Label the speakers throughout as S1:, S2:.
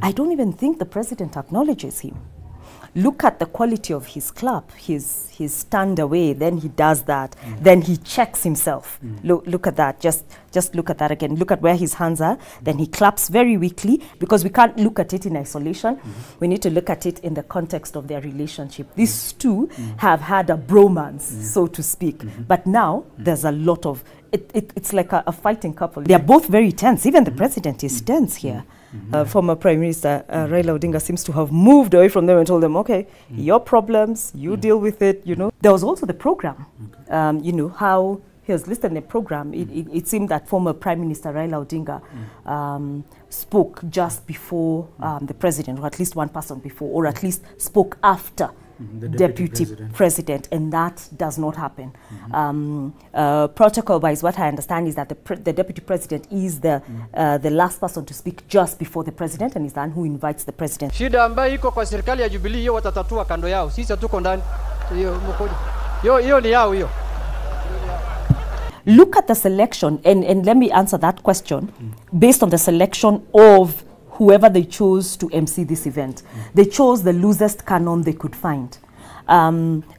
S1: I don't even think the president acknowledges him. Look at the quality of his clap. He's turned away, then he does that, then he checks himself. Look at that, just look at that again. Look at where his hands are, then he claps very weakly, because we can't look at it in isolation. We need to look at it in the context of their relationship. These two have had a bromance, so to speak, but now there's a lot of, it's like a fighting couple. They're both very tense. Even the president is tense here. Former Prime Minister Raila Odinga seems to have moved away from them and told them, okay, your problems, you deal with it, you know. There was also the program, you know, how he was listed in the program. It seemed that former Prime Minister Raila Odinga spoke just before the president, or at least one person before, or at least spoke after the deputy president, and that does not happen. Protocol-wise, what I understand is that the deputy president is the last person to speak just before the president, and is the one who invites the president.
S2: Shida ambayo iko kwa serikali ya Jubilee hiyo watatatua kando yao. Sisi tuko ndani. Hiyo ni yao hiyo.
S1: Look at the selection, and let me answer that question based on the selection of whoever they chose to MC this event. They chose the loosest cannon they could find.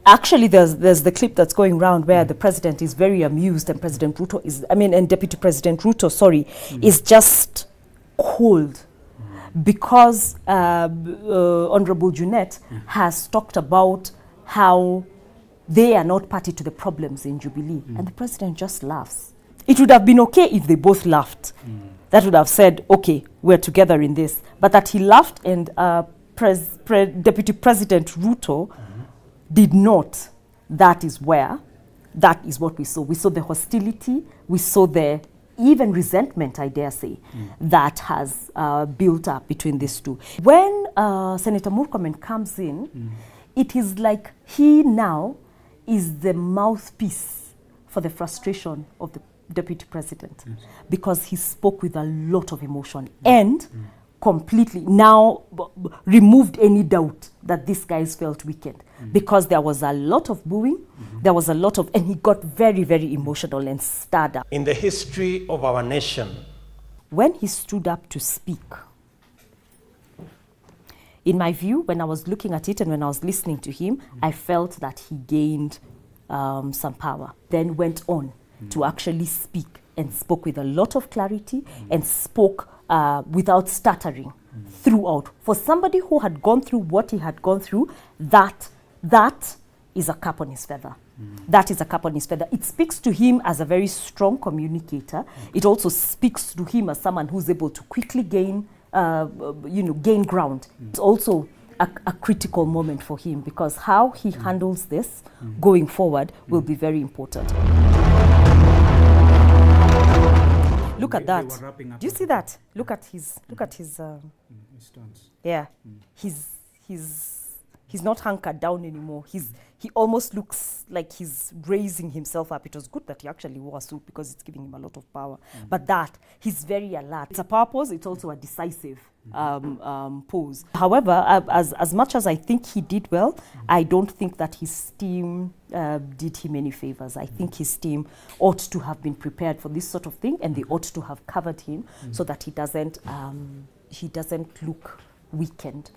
S1: Actually, there's the clip that's going around where the president is very amused, and President Ruto is, and Deputy President Ruto, sorry, is just cold, because Honorable Junet has talked about how they are not party to the problems in Jubilee, and the president just laughs. It would have been okay if they both laughed. That would have said, okay, we're together in this. But that he laughed, and Deputy President Ruto did not. That is what we saw. We saw the hostility, we saw the even resentment, I dare say, that has built up between these two. When Senator Murkomen comes in, it is like he now is the mouthpiece for the frustration of the deputy president, because he spoke with a lot of emotion and completely now removed any doubt that these guys felt weakened, because there was a lot of booing, there was a lot of, and he got very, very emotional and stirred up.
S3: In the history of our nation,
S1: when he stood up to speak, in my view, when I was looking at it and when I was listening to him, I felt that he gained some power, then went on to actually speak, and spoke with a lot of clarity, and spoke without stuttering throughout. For somebody who had gone through what he had gone through, that is a cap on his feather. That is a cap on his feather. It speaks to him as a very strong communicator. It also speaks to him as someone who's able to quickly gain ground. It's also a critical moment for him, because how he handles this going forward will be very important. Look at that. Do you see that? Look at his
S4: stance.
S1: Yeah. He's not hunkered down anymore. He almost looks like he's raising himself up. It was good that he actually wore a suit, because it's giving him a lot of power. But he's very alert. It's a power pose, it's also a decisive pose. However, as much as I think he did well, I don't think that his team did him any favors. I think his team ought to have been prepared for this sort of thing, and they ought to have covered him so that he doesn't look weakened.